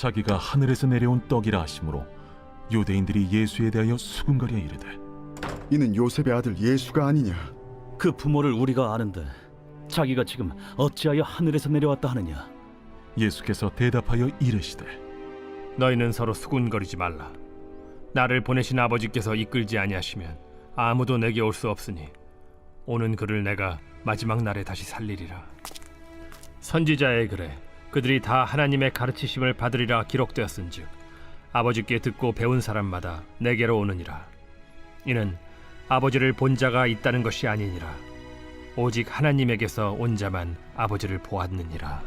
자기가 하늘에서 내려온 떡이라 하심으로 유대인들이 예수에 대하여 수군거려 이르되 이는 요셉의 아들 예수가 아니냐? 그 부모를 우리가 아는데 자기가 지금 어찌하여 하늘에서 내려왔다 하느냐? 예수께서 대답하여 이르시되 너희는 서로 수군거리지 말라. 나를 보내신 아버지께서 이끌지 아니하시면 아무도 내게 올 수 없으니 오는 그를 내가 마지막 날에 다시 살리리라. 선지자의 글에 그들이 다 하나님의 가르치심을 받으리라 기록되었은즉 아버지께 듣고 배운 사람마다 내게로 오느니라. 이는 아버지를 본 자가 있다는 것이 아니니라. 오직 하나님에게서 온 자만 아버지를 보았느니라.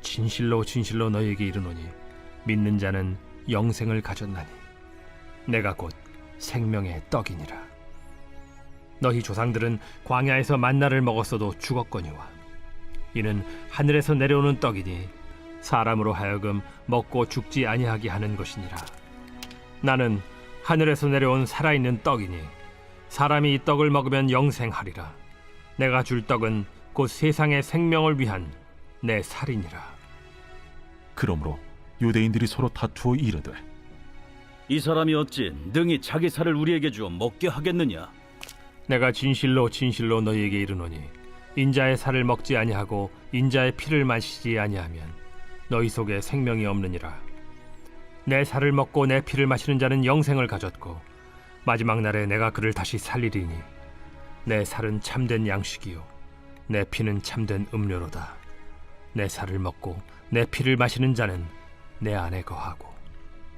진실로 진실로 너희에게 이르노니 믿는 자는 영생을 가졌나니 내가 곧 생명의 떡이니라. 너희 조상들은 광야에서 만나를 먹었어도 죽었거니와 이는 하늘에서 내려오는 떡이니 사람으로 하여금 먹고 죽지 아니하게 하는 것이니라. 나는 하늘에서 내려온 살아있는 떡이니 사람이 이 떡을 먹으면 영생하리라. 내가 줄 떡은 곧 세상의 생명을 위한 내 살이니라. 그러므로 유대인들이 서로 다투어 이르되 이 사람이 어찌 능히 자기 살을 우리에게 주어 먹게 하겠느냐? 내가 진실로 진실로 너희에게 이르노니 인자의 살을 먹지 아니하고 인자의 피를 마시지 아니하면 너희 속에 생명이 없느니라. 내 살을 먹고 내 피를 마시는 자는 영생을 가졌고 마지막 날에 내가 그를 다시 살리리니 내 살은 참된 양식이요 내 피는 참된 음료로다. 내 살을 먹고 내 피를 마시는 자는 내 안에 거하고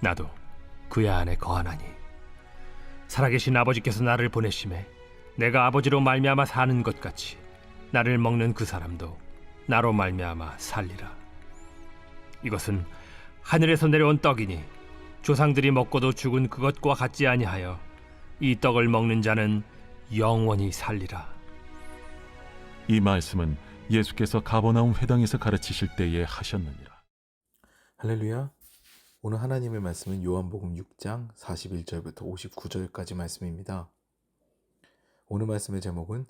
나도 그의 안에 거하나니 살아계신 아버지께서 나를 보내심에 내가 아버지로 말미암아 사는 것 같이 나를 먹는 그 사람도 나로 말미암아 살리라. 이것은 하늘에서 내려온 떡이니 조상들이 먹고도 죽은 그것과 같지 아니하여 이 떡을 먹는 자는 영원히 살리라. 이 말씀은 예수께서 가버나움 회당에서 가르치실 때에 하셨느니라. 할렐루야. 오늘 하나님의 말씀은 요한복음 6장 41절부터 59절까지 말씀입니다. 오늘 말씀의 제목은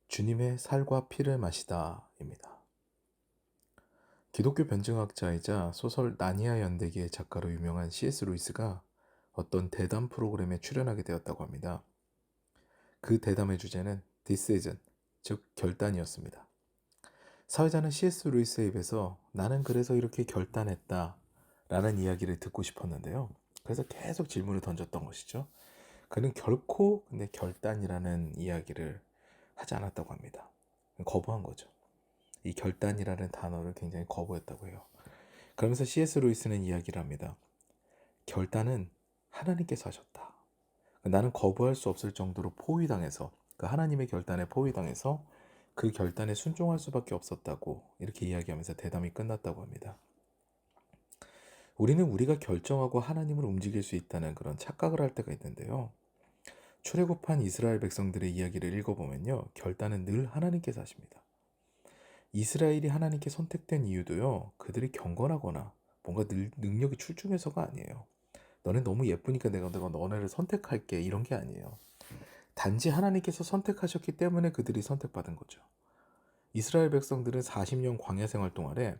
주님의 살과 피를 마시다입니다. 기독교 변증학자이자 소설 나니아 연대기의 작가로 유명한 C.S. 루이스가 어떤 대담 프로그램에 출연하게 되었다고 합니다. 그 대담의 주제는 decision, 즉 결단이었습니다. 사회자는 C.S. 루이스의 입에서 나는 그래서 이렇게 결단했다 라는 이야기를 듣고 싶었는데요. 그래서 계속 질문을 던졌던 것이죠. 그는 결코 근데 결단이라는 이야기를 하지 않았다고 합니다. 거부한 거죠. 이 결단이라는 단어를 굉장히 거부했다고 해요. 그러면서 C.S. 루이스는 이야기를 합니다. 결단은 하나님께서 하셨다. 나는 거부할 수 없을 정도로 포위당해서 그 하나님의 결단에 포위당해서 그 결단에 순종할 수밖에 없었다고 이렇게 이야기하면서 대담이 끝났다고 합니다. 우리는 우리가 결정하고 하나님을 움직일 수 있다는 그런 착각을 할 때가 있는데요. 출애굽한 이스라엘 백성들의 이야기를 읽어보면요. 결단은 늘 하나님께서 하십니다. 이스라엘이 하나님께 선택된 이유도요. 그들이 경건하거나 뭔가 능력이 출중해서가 아니에요. 너네 너무 예쁘니까 내가 너네를 선택할게 이런 게 아니에요. 단지 하나님께서 선택하셨기 때문에 그들이 선택받은 거죠. 이스라엘 백성들은 40년 광야 생활 동안에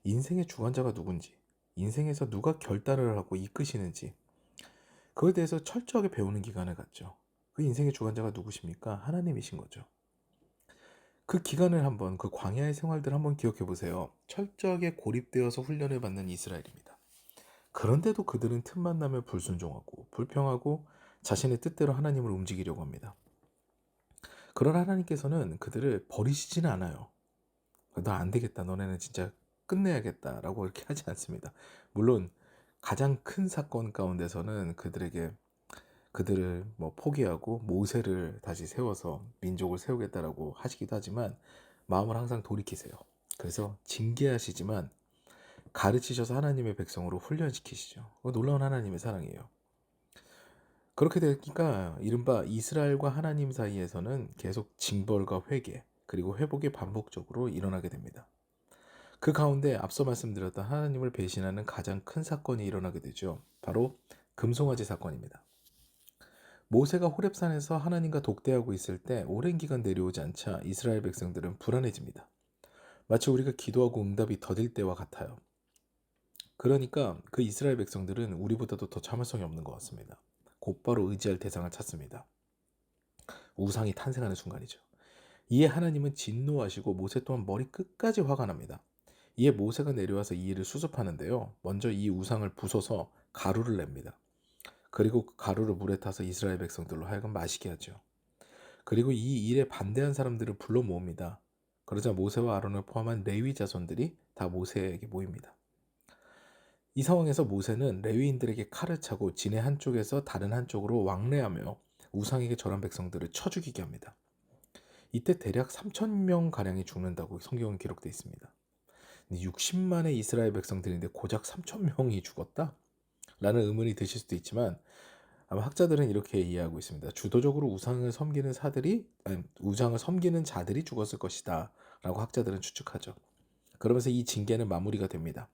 인생의 주관자가 누군지, 인생에서 누가 결단을 하고 이끄시는지 그거에 대해서 철저하게 배우는 기간을 갖죠. 그 인생의 주관자가 누구십니까? 하나님이신 거죠. 그 기간을 한번, 그 광야의 생활들 한번 기억해 보세요. 철저하게 고립되어서 훈련을 받는 이스라엘입니다. 그런데도 그들은 틈만 나면 불순종하고 불평하고 자신의 뜻대로 하나님을 움직이려고 합니다. 그러나 하나님께서는 그들을 버리시지는 않아요. 너 안 되겠다. 너네는 진짜 끝내야겠다. 라고 이렇게 하지 않습니다. 물론 가장 큰 사건 가운데서는 그들을 포기하고 모세를 다시 세워서 민족을 세우겠다라고 하시기도 하지만 마음을 항상 돌이키세요. 그래서 징계하시지만 가르치셔서 하나님의 백성으로 훈련시키시죠. 놀라운 하나님의 사랑이에요. 그렇게 되니까 이른바 이스라엘과 하나님 사이에서는 계속 징벌과 회개 그리고 회복이 반복적으로 일어나게 됩니다. 그 가운데 앞서 말씀드렸던 하나님을 배신하는 가장 큰 사건이 일어나게 되죠. 바로 금송아지 사건입니다. 모세가 호렙산에서 하나님과 독대하고 있을 때 오랜 기간 내려오지 않자 이스라엘 백성들은 불안해집니다. 마치 우리가 기도하고 응답이 더딜 때와 같아요. 그러니까 그 이스라엘 백성들은 우리보다도 더 참을성이 없는 것 같습니다. 곧바로 의지할 대상을 찾습니다. 우상이 탄생하는 순간이죠. 이에 하나님은 진노하시고 모세 또한 머리 끝까지 화가 납니다. 이에 모세가 내려와서 이 일을 수습하는데요. 먼저 이 우상을 부숴서 가루를 냅니다. 그리고 그 가루를 물에 타서 이스라엘 백성들로 하여금 마시게 하죠. 그리고 이 일에 반대한 사람들을 불러 모읍니다. 그러자 모세와 아론을 포함한 레위 자손들이 다 모세에게 모입니다. 이 상황에서 모세는 레위인들에게 칼을 차고 진의 한쪽에서 다른 한쪽으로 왕래하며 우상에게 절한 백성들을 쳐 죽이게 합니다. 이때 대략 3,000명 가량이 죽는다고 성경은 기록되어 있습니다. 60만의 이스라엘 백성들인데 고작 3,000명이 죽었다? 라는 의문이 드실 수도 있지만 아마 학자들은 이렇게 이해하고 있습니다. 주도적으로 우상을 섬기는 자들이 죽었을 것이다 라고 학자들은 추측하죠. 그러면서 이 징계는 마무리가 됩니다.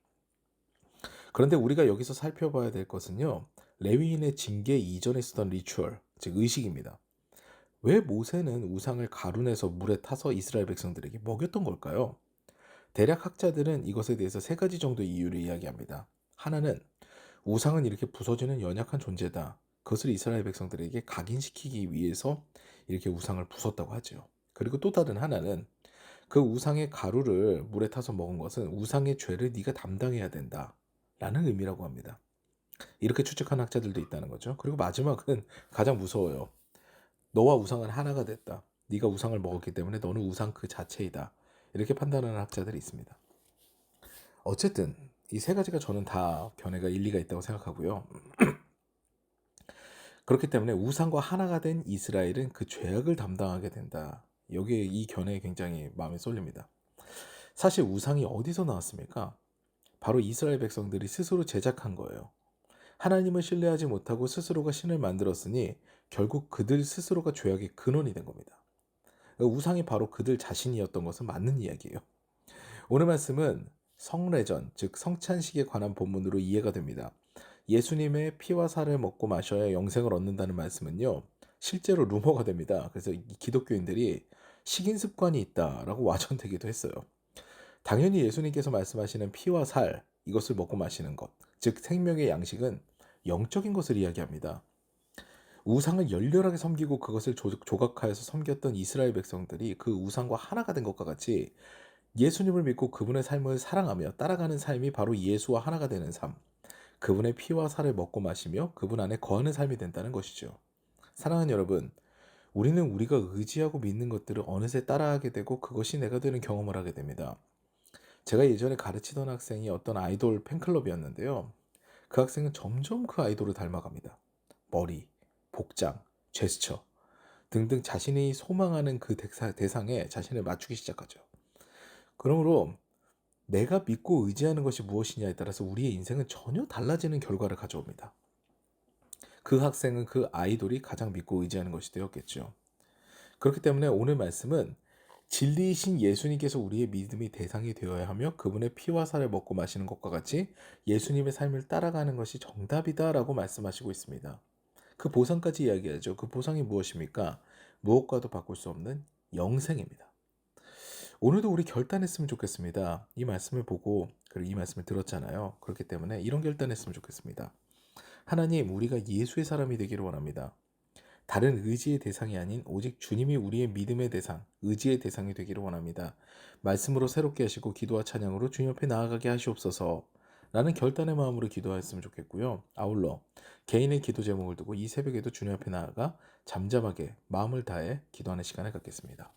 그런데 우리가 여기서 살펴봐야 될 것은요, 레위인의 징계 이전에 쓰던 리추얼, 즉 의식입니다. 왜 모세는 우상을 가루내서 물에 타서 이스라엘 백성들에게 먹였던 걸까요? 대략 학자들은 이것에 대해서 3가지 정도의 이유를 이야기합니다. 하나는 우상은 이렇게 부서지는 연약한 존재다. 그것을 이스라엘 백성들에게 각인시키기 위해서 이렇게 우상을 부쉈다고 하죠. 그리고 또 다른 하나는 그 우상의 가루를 물에 타서 먹은 것은 우상의 죄를 네가 담당해야 된다 라는 의미라고 합니다. 이렇게 추측하는 학자들도 있다는 거죠. 그리고 마지막은 가장 무서워요. 너와 우상은 하나가 됐다. 네가 우상을 먹었기 때문에 너는 우상 그 자체이다. 이렇게 판단하는 학자들이 있습니다. 어쨌든 이 3가지가 저는 다 견해가 일리가 있다고 생각하고요. 그렇기 때문에 우상과 하나가 된 이스라엘은 그 죄악을 담당하게 된다. 여기에 이 견해에 굉장히 마음에 쏠립니다. 사실 우상이 어디서 나왔습니까? 바로 이스라엘 백성들이 스스로 제작한 거예요. 하나님을 신뢰하지 못하고 스스로가 신을 만들었으니 결국 그들 스스로가 죄악의 근원이 된 겁니다. 우상이 바로 그들 자신이었던 것은 맞는 이야기예요. 오늘 말씀은 성례전, 즉 성찬식에 관한 본문으로 이해가 됩니다. 예수님의 피와 살을 먹고 마셔야 영생을 얻는다는 말씀은요, 실제로 루머가 됩니다. 그래서 이 기독교인들이 식인 습관이 있다라고 와전되기도 했어요. 당연히 예수님께서 말씀하시는 피와 살, 이것을 먹고 마시는 것, 즉 생명의 양식은 영적인 것을 이야기합니다. 우상을 열렬하게 섬기고 그것을 조각하여서 섬겼던 이스라엘 백성들이 그 우상과 하나가 된 것과 같이 예수님을 믿고 그분의 삶을 사랑하며 따라가는 삶이 바로 예수와 하나가 되는 삶, 그분의 피와 살을 먹고 마시며 그분 안에 거하는 삶이 된다는 것이죠. 사랑하는 여러분, 우리는 우리가 의지하고 믿는 것들을 어느새 따라하게 되고 그것이 내가 되는 경험을 하게 됩니다. 제가 예전에 가르치던 학생이 어떤 아이돌 팬클럽이었는데요. 그 학생은 점점 그 아이돌을 닮아갑니다. 머리, 복장, 제스처 등등 자신이 소망하는 그 대상에 자신을 맞추기 시작하죠. 그러므로 내가 믿고 의지하는 것이 무엇이냐에 따라서 우리의 인생은 전혀 달라지는 결과를 가져옵니다. 그 학생은 그 아이돌이 가장 믿고 의지하는 것이 되었겠죠. 그렇기 때문에 오늘 말씀은 진리이신 예수님께서 우리의 믿음의 대상이 되어야 하며 그분의 피와 살을 먹고 마시는 것과 같이 예수님의 삶을 따라가는 것이 정답이다라고 말씀하시고 있습니다. 그 보상까지 이야기하죠. 그 보상이 무엇입니까? 무엇과도 바꿀 수 없는 영생입니다. 오늘도 우리 결단했으면 좋겠습니다. 이 말씀을 보고 그리고 이 말씀을 들었잖아요. 그렇기 때문에 이런 결단했으면 좋겠습니다. 하나님, 우리가 예수의 사람이 되기를 원합니다. 다른 의지의 대상이 아닌 오직 주님이 우리의 믿음의 대상, 의지의 대상이 되기를 원합니다. 말씀으로 새롭게 하시고 기도와 찬양으로 주님 앞에 나아가게 하시옵소서 라는 결단의 마음으로 기도하였으면 좋겠고요. 아울러 개인의 기도 제목을 두고 이 새벽에도 주님 앞에 나아가 잠잠하게 마음을 다해 기도하는 시간을 갖겠습니다.